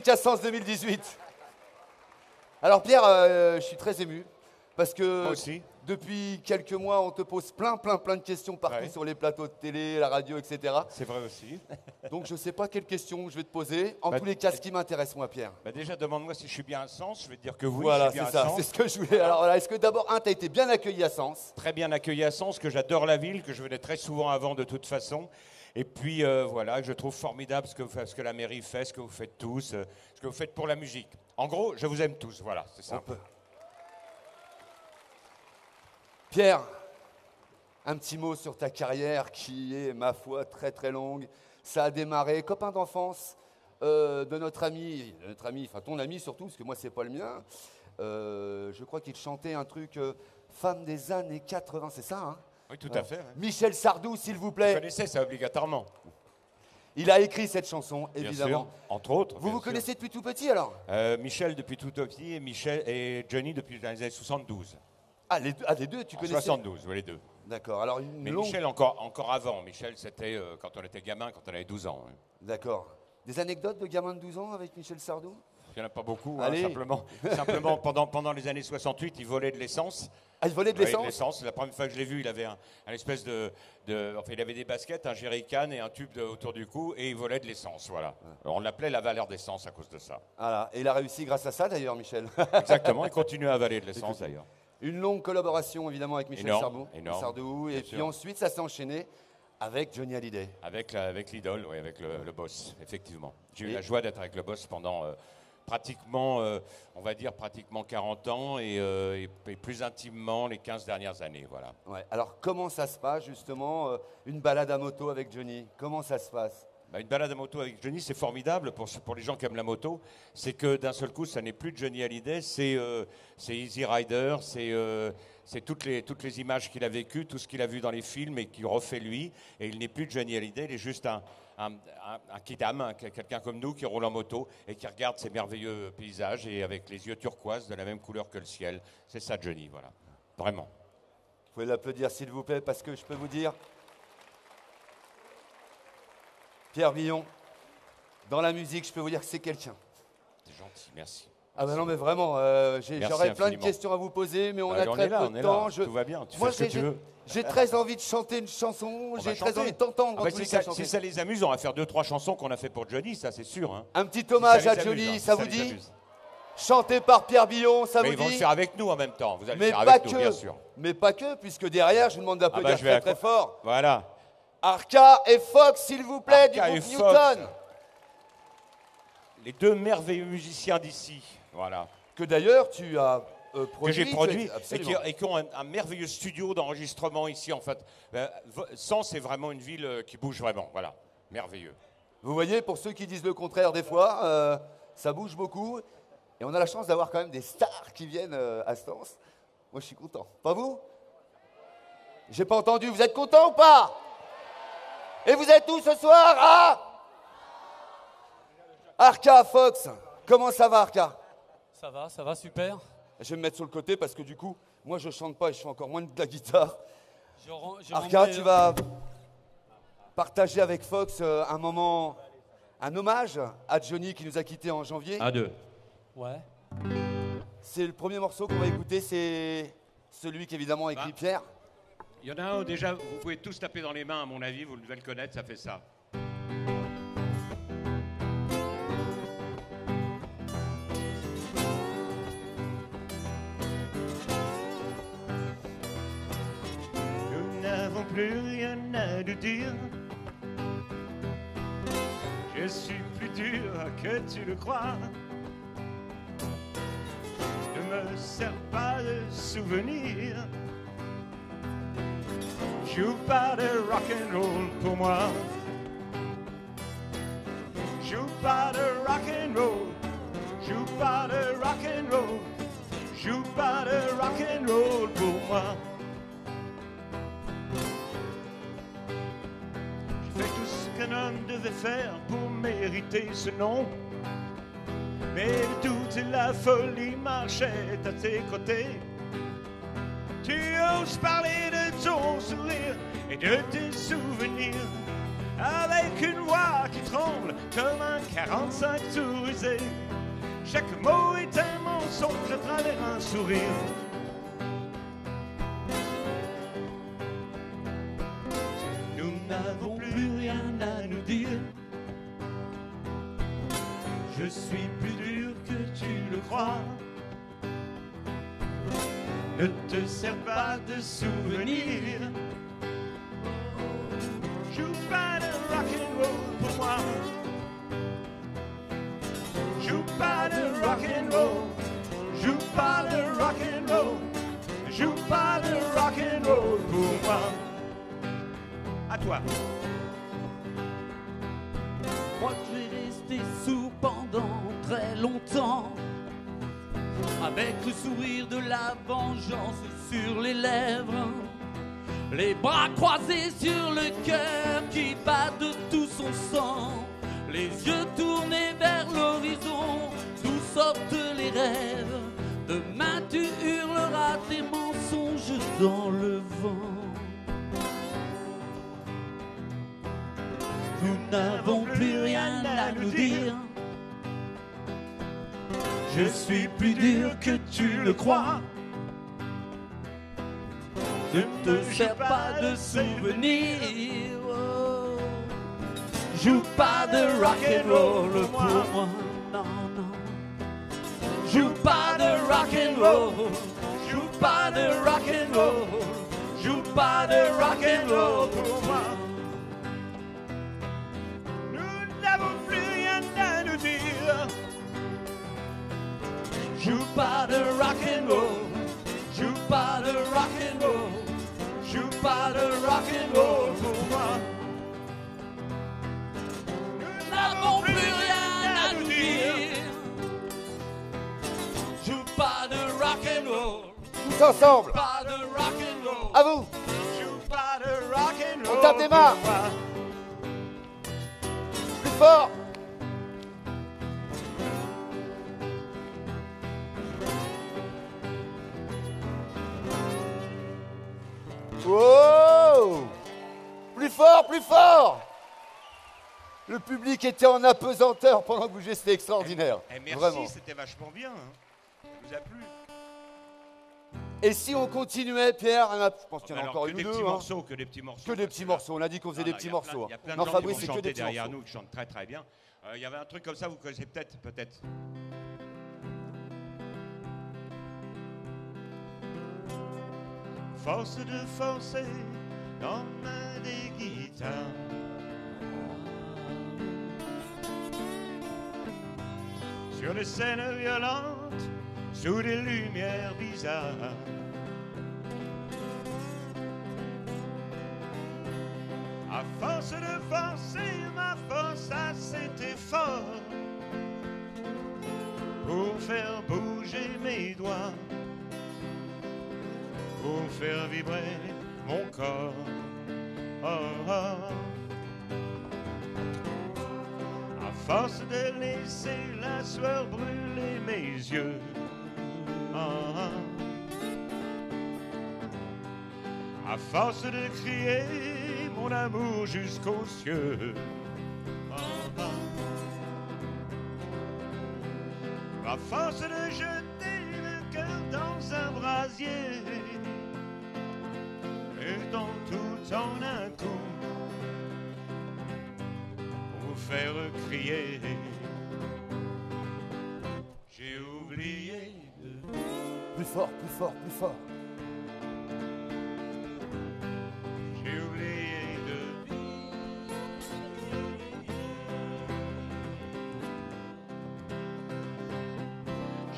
Cassens 2018. Alors Pierre, je suis très ému parce que Moi aussi. depuis quelques mois, on te pose plein de questions partout sur les plateaux de télé, la radio, etc. C'est vrai aussi. Donc je ne sais pas quelles questions je vais te poser. En Bah, tous les cas, ce qui m'intéresse, moi, Pierre. Bah déjà, demande-moi si je suis bien à Sens. Je vais te dire que oui, Voilà, je suis bien c'est à ça, Sens. c'est ce que je voulais. Alors voilà, est-ce que d'abord, tu as été bien accueilli à Sens? Très bien accueilli à Sens, que j'adore la ville, que je venais très souvent avant de toute façon. Et puis voilà, je trouve formidable ce que la mairie fait, ce que vous faites tous, ce que vous faites pour la musique. En gros, je vous aime tous, voilà, c'est ça. Pierre, un petit mot sur ta carrière qui est, ma foi, très longue. Ça a démarré, copain d'enfance de notre ami, enfin ton ami surtout, parce que moi c'est pas le mien. Je crois qu'il chantait un truc, femme des années 80, c'est ça, hein? Oui, tout à fait. Ouais. Michel Sardou, s'il vous Vous plaît. connaissez ça obligatoirement. Il a écrit cette chanson, Bien évidemment. sûr, entre autres. Vous bien sûr. connaissez depuis tout petit alors? Michel depuis tout petit et Johnny depuis les années 72. Les deux, tu En connaissais? 72, oui, les deux. D'accord, alors une Mais longue... Michel encore avant. Michel, c'était quand on était gamin, quand on avait 12 ans. Oui. D'accord. Des anecdotes de gamin de 12 ans avec Michel Sardou? Il n'y en a pas beaucoup, Allez. simplement pendant les années 68, il volait de l'essence. Ah, il volait de Oui, l'essence? La première fois que je l'ai vu, il avait un espèce enfin, il avait des baskets, un jerrycan et un tube autour du cou, et il volait de l'essence, voilà. Alors, on l'appelait la valeur d'essence à cause de ça. Voilà. Et il a réussi grâce à ça d'ailleurs, Michel. Exactement, il continue à avaler de l'essence d'ailleurs. Une longue collaboration évidemment avec Michel Énorme. Sardou. Et Bien puis sûr. ensuite, ça s'est enchaîné avec Johnny Hallyday. Avec l'idole, oui, avec le boss, effectivement. J'ai eu la joie d'être avec le boss pendant pratiquement, on va dire pratiquement 40 ans et plus intimement les 15 dernières années, voilà. Ouais. Alors comment ça se passe justement, une balade à moto avec Johnny? Comment ça se passe? Une balade à moto avec Johnny, c'est formidable pour les gens qui aiment la moto. C'est que d'un seul coup, ça n'est plus Johnny Hallyday, c'est Easy Rider, c'est toutes les images qu'il a vécues, tout ce qu'il a vu dans les films et qu'il refait lui. Et il n'est plus Johnny Hallyday, il est juste un kidam, quelqu'un comme nous qui roule en moto et qui regarde ces merveilleux paysages et avec les yeux turquoises de la même couleur que le ciel. C'est ça Johnny, voilà. Vraiment. Vous pouvez l'applaudir s'il vous plaît, parce que je peux vous dire, Pierre Billon, dans la musique, je peux vous dire que c'est quelqu'un. C'est gentil, merci. Ah ben non mais vraiment, j'aurais plein de questions à vous poser, mais on a très peu de temps. Tout va bien, tu Moi, fais ce que tu veux. j'ai très envie de chanter une chanson, j'ai très envie de t'entendre. en tous les cas chanter. Si ça les amuse, on va faire 2-3 chansons qu'on a fait pour Johnny, ça c'est sûr. Hein. Un petit hommage Si ça à les Johnny, amuse, ça si vous les dit? amuse. Chanté par Pierre Billon, ça Mais vous ils vont le dit? faire avec nous en même temps. Vous allez Mais le faire pas avec nous, que, bien sûr. mais pas que, puisque derrière, je vous demande d'applaudir je vais très fort. Voilà. Arca et Fox, s'il vous plaît, Arca du et groupe Fox. Newton. Les deux merveilleux musiciens d'ici. Voilà. Que d'ailleurs, tu as Que produit. j'ai produit Absolument. et qui ont un merveilleux studio d'enregistrement ici en fait. Sens c'est vraiment une ville qui bouge vraiment. Voilà. Merveilleux. Vous voyez, pour ceux qui disent le contraire des fois, ça bouge beaucoup. Et on a la chance d'avoir quand même des stars qui viennent à Stens. Moi, je suis content. Pas vous? J'ai pas entendu. Vous êtes content ou pas? Et vous êtes où ce soir? Ah, Arca, Fox. Comment ça va, Arca? Ça va, super. Je vais me mettre sur le côté parce que du coup, moi, je chante pas et je fais encore moins de la guitare. Arca, tu vas partager avec Fox un moment, un hommage à Johnny qui nous a quittés en janvier. À deux. Ouais. C'est le premier morceau qu'on va écouter, c'est celui qu'évidemment a écrit Pierre. Il y en a un où déjà, vous pouvez tous taper dans les mains, à mon avis, vous devez le connaître, ça fait ça. Nous n'avons plus rien à nous dire. Je suis plus dur que tu le crois. Ne me sers pas de souvenir. Joue pas de rock'n'roll pour moi. Joue pas de rock'n'roll. Joue pas de rock'n'roll. Joue pas de rock'n'roll pour moi. J'ai fait tout ce qu'un homme devait faire pour mériter ce nom. Mais le doute et la folie marchaient à tes côtés. Tu oses parler de ton sourire et de tes souvenirs avec une voix qui tremble comme un 45 tours usé. Chaque mot est un mensonge à travers un sourire. Nous n'avons plus rien à nous dire. Je suis plus dur que tu le crois. Ne te sers pas de souvenirs. Joue pas de rock'n'roll pour moi. Joue pas de rock'n'roll. Joue pas de rock'n'roll. Joue pas de rock'n'roll pour moi. À toi. Moi je vais rester sourd pendant très longtemps, avec le sourire de la vengeance sur les lèvres, les bras croisés sur le cœur qui bat de tout son sang, les yeux tournés vers l'horizon d'où sortent les rêves. Demain tu hurleras tes mensonges dans le vent. Nous n'avons plus rien à nous dire. Je suis plus dur que tu le crois. Ne te sers pas de souvenirs. Oh. Joue pas de rock'n'roll pour moi. Non, non. Joue pas de rock'n'roll. Joue pas de rock'n'roll. Joue pas de rock'n'roll pour moi. Nous n'avons plus rien à nous dire. Joue pas de rock'n'roll. Joue pas de rock'n'roll. Joue pas de rock'n'roll pour moi. Nous n'avons plus rien à nous dire. Joue pas de rock'n'roll. Tous ensemble, Pas de rock'n'roll. à vous. Joue pas de rock'n'roll. On tape des mains. pour moi. Plus fort. Wow! Plus fort, plus fort! Le public était en apesanteur pendant que vous jouiez, c'était extraordinaire. Merci, Vraiment. c'était vachement bien. Hein. Ça vous a plu? Et si on continuait, Pierre, je pense qu'il y en a Alors, encore que une des ou petits deux. Hein. morceaux, que des petits morceaux. Que des petits morceaux. On a dit qu'on faisait Non, des non, petits il y a plein- morceaux. Il y a plein de Non, gens Fabrice, qui c'est vont que des chanter petits derrière morceaux. nous, qui chantent très très bien. Il y avait un truc comme ça, vous connaissez peut-être. Force de forcer dans main des guitares. Sur les scènes violentes, sous des lumières bizarres. À force de forcer ma force à cet effort pour faire bouger mes doigts, pour faire vibrer mon corps. Oh, oh. À force de laisser la sueur brûler mes yeux. Oh, oh. À force de crier mon amour jusqu'aux cieux. Oh, oh. À force de jeter le cœur dans un brasier, et dans tout en un coup, pour faire crier, j'ai oublié de... Plus fort, plus fort, plus fort. J'ai oublié de...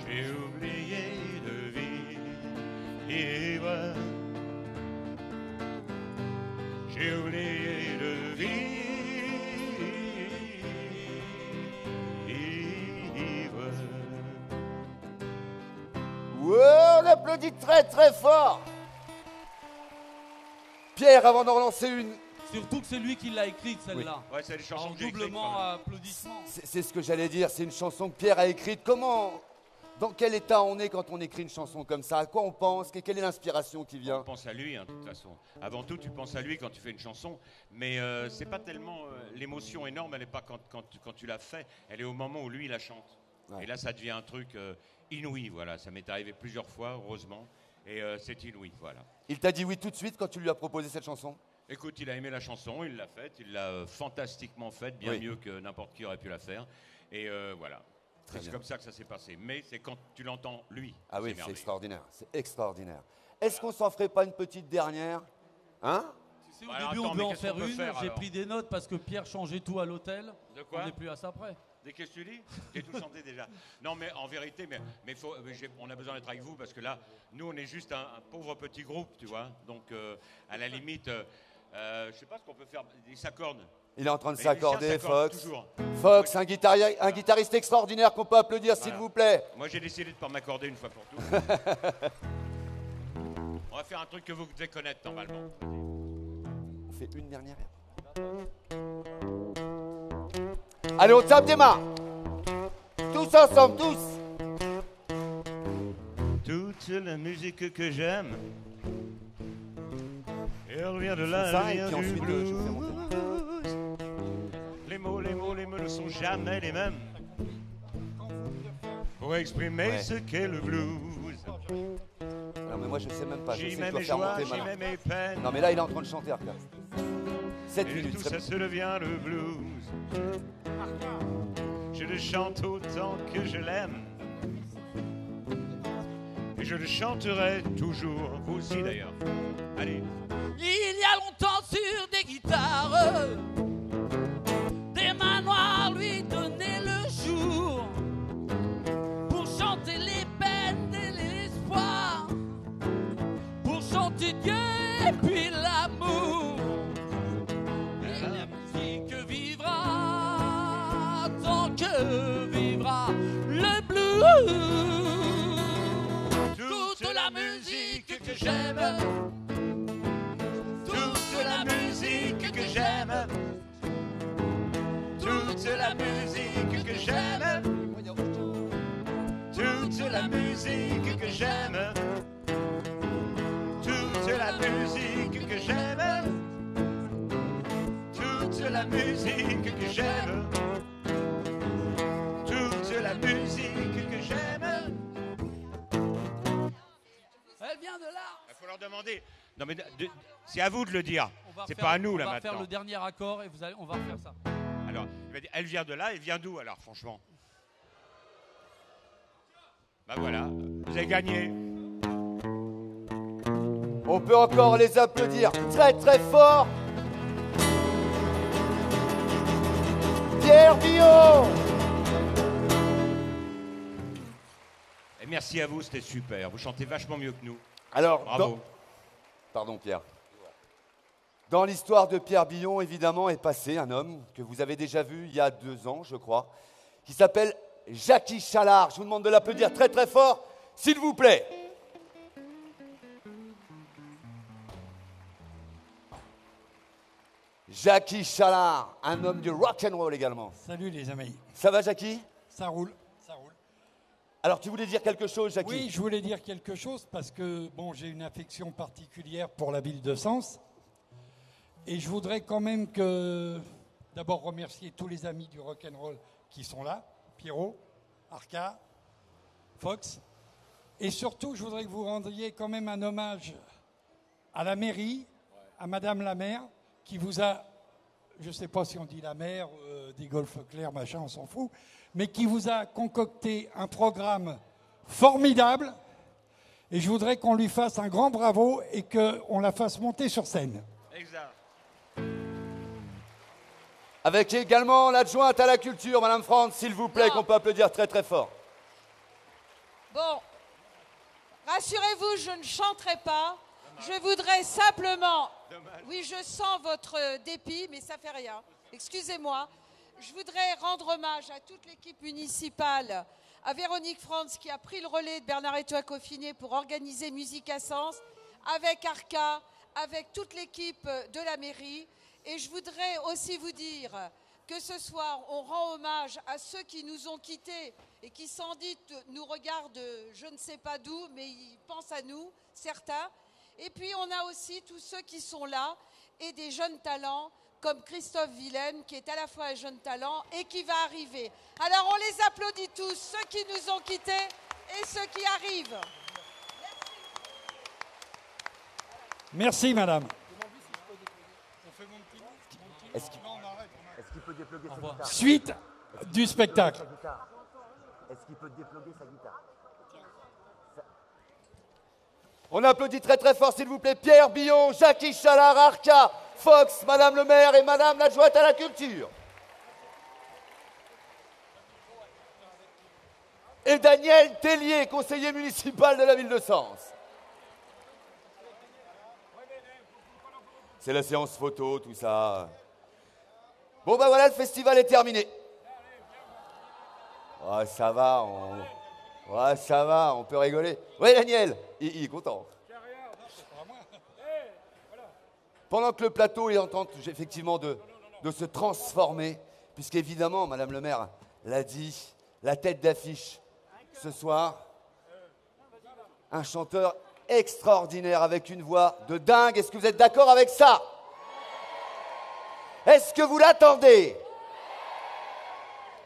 J'ai oublié de vivre. J'ai oublié de vivre. Ouais, on applaudit très très fort. Pierre, avant d'en relancer une, Surtout que c'est lui qui l'a écrite, celle-là. Ouais, c'est les chansons En que j'ai écrites, doublement quand même. applaudissements. c'est ce que j'allais dire, c'est une chanson que Pierre a écrite. Dans quel état on est quand on écrit une chanson comme ça? À quoi on pense? Quelle est l'inspiration qui On vient? pense à lui, hein, de toute façon. Avant tout, tu penses à lui quand tu fais une chanson, mais c'est pas tellement l'émotion énorme. Elle n'est pas quand tu la fais. Elle est au moment où lui la chante. Ouais. Et là, ça devient un truc inouï, voilà. Ça m'est arrivé plusieurs fois, heureusement. Et c'est inouï, voilà. Il t'a dit oui tout de suite quand tu lui as proposé cette chanson? Écoute, il a aimé la chanson, il l'a faite, il l'a fantastiquement faite, bien mieux que n'importe qui aurait pu la faire. Et voilà. C'est comme ça que ça s'est passé. Mais c'est quand tu l'entends, lui. Ah oui, c'est extraordinaire. C'est extraordinaire. Est-ce qu'on s'en ferait pas une petite dernière? Hein? Si au début on peut en faire une, j'ai pris des notes parce que Pierre changeait tout à l'hôtel. De quoi? On n'est plus à ça près. Qu'est-ce que tu dis? J'ai tout chanté déjà. Non, mais en vérité, on a besoin d'être avec vous parce que là, nous, on est juste un pauvre petit groupe, tu vois. Donc, à la limite, je sais pas ce qu'on peut faire. Il s'accorde. Il est en train de Les s'accorder, musiciens s'accordent Fox. toujours. Fox, un guitariste extraordinaire qu'on peut applaudir, s'il vous plaît. Moi, j'ai décidé de ne pas m'accorder une fois pour toutes. On va faire un truc que vous devez connaître normalement. On fait une dernière. Allez, on tape des mains. Tous ensemble, tous. Toute la musique que j'aime, elle vient de là, Ça, elle et puis vient du ensuite, blues. je vous fais monter. Les mots ne sont jamais les mêmes pour exprimer ce qu'est le blues. Non, mais moi, je sais même pas. Je sais J'y que mets je dois mes faire joies, monter j'y ma mets main. mes peines. Non, mais là, il est en train de chanter, regarde. 7 Et minutes. tout ça se devient le blues. Je le chante autant que je l'aime. Et je le chanterai toujours. Vous aussi d'ailleurs. Allez. Il y a longtemps sur des guitares, des manoirs lui donnaient le jour pour chanter les peines et l'espoir, pour chanter Dieu et puis l'amour. Et la musique vivra tant que vivra le blues. Toute la musique que j'aime, Toute la musique que j'aime. Toute la musique que j'aime. Toute la musique que j'aime. Toute la musique que j'aime. Toute la musique que j'aime. Toute la musique que j'aime. elle vient de là. Il faut leur demander. Non mais c'est à vous de le dire. C'est faire- pas à nous là On va faire maintenant. le dernier accord et on va refaire ça. Alors, il va dire, elle vient de là, elle vient d'où alors, franchement? Bah voilà, vous avez gagné. On peut encore les applaudir très très fort. Pierre Billon. Et merci à vous, c'était super. Vous chantez vachement mieux que nous. Alors, Bravo. Pardon Pierre. Dans l'histoire de Pierre Billon, évidemment, est passé un homme que vous avez déjà vu il y a 2 ans, je crois, qui s'appelle Jackie Chalard. Je vous demande de l'applaudir très très fort, s'il vous plaît. Jackie Chalard, un homme du rock and roll également. Salut les amis, Ça va Jackie? ça roule, ça roule. Alors tu voulais dire quelque chose Jackie? Oui, je voulais dire quelque chose parce que bon, j'ai une affection particulière pour la ville de Sens. Et je voudrais quand même d'abord remercier tous les amis du rock and roll qui sont là, Pierrot, Arca, Fox. Et surtout, je voudrais que vous rendiez quand même un hommage à la mairie, à Madame la maire, qui vous a, je ne sais pas si on dit la maire, des golfs clairs, machin, on s'en fout, mais qui vous a concocté un programme formidable. Et je voudrais qu'on lui fasse un grand bravo et qu'on la fasse monter sur scène. Exact. Avec également l'adjointe à la culture, Madame France, s'il vous plaît, Non. qu'on peut applaudir très très fort. Bon, rassurez-vous, je ne chanterai pas. Je voudrais simplement... Oui, je sens votre dépit, mais ça fait rien. Excusez-moi. Je voudrais rendre hommage à toute l'équipe municipale, à Véronique Franz qui a pris le relais de Bernard-Étoile Coffinet pour organiser Musique à Sens, avec Arca, avec toute l'équipe de la mairie. Et je voudrais aussi vous dire que ce soir, on rend hommage à ceux qui nous ont quittés et qui sans doute nous regardent je ne sais pas d'où, mais ils pensent à nous, certains. Et puis on a aussi tous ceux qui sont là et des jeunes talents comme Christophe Vilaine, qui est à la fois un jeune talent et qui va arriver. Alors on les applaudit tous, ceux qui nous ont quittés et ceux qui arrivent. Merci, madame. Est-ce qu'il peut déploguer sa guitare? Suite du spectacle. Est-ce qu'il peut déploguer sa guitare? On applaudit très très fort, s'il vous plaît, Pierre Billon, Jackie Chalard, Arca, Fox, Madame le maire et Madame l'adjointe à la culture. Et Daniel Tellier, conseiller municipal de la ville de Sens. C'est la séance photo, tout ça. Bon ben voilà, le festival est terminé. Oh, ça va, on peut rigoler. Oui, Daniel, il est content. Pendant que le plateau est en train effectivement de se transformer, puisqu'évidemment, Madame le maire l'a dit, la tête d'affiche ce soir, un chanteur extraordinaire avec une voix de dingue. Est-ce que vous êtes d'accord avec ça? Est-ce que vous l'attendez?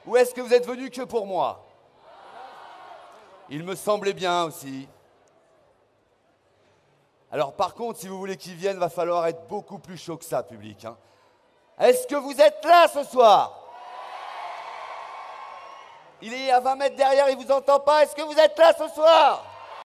Ou est-ce que vous êtes venu que pour moi? Il me semblait bien aussi. Alors par contre, si vous voulez qu'il vienne, va falloir être beaucoup plus chaud que ça, public. Hein. Est-ce que vous êtes là ce soir? Il est à 20 mètres derrière, il ne vous entend pas. Est-ce que vous êtes là ce soir?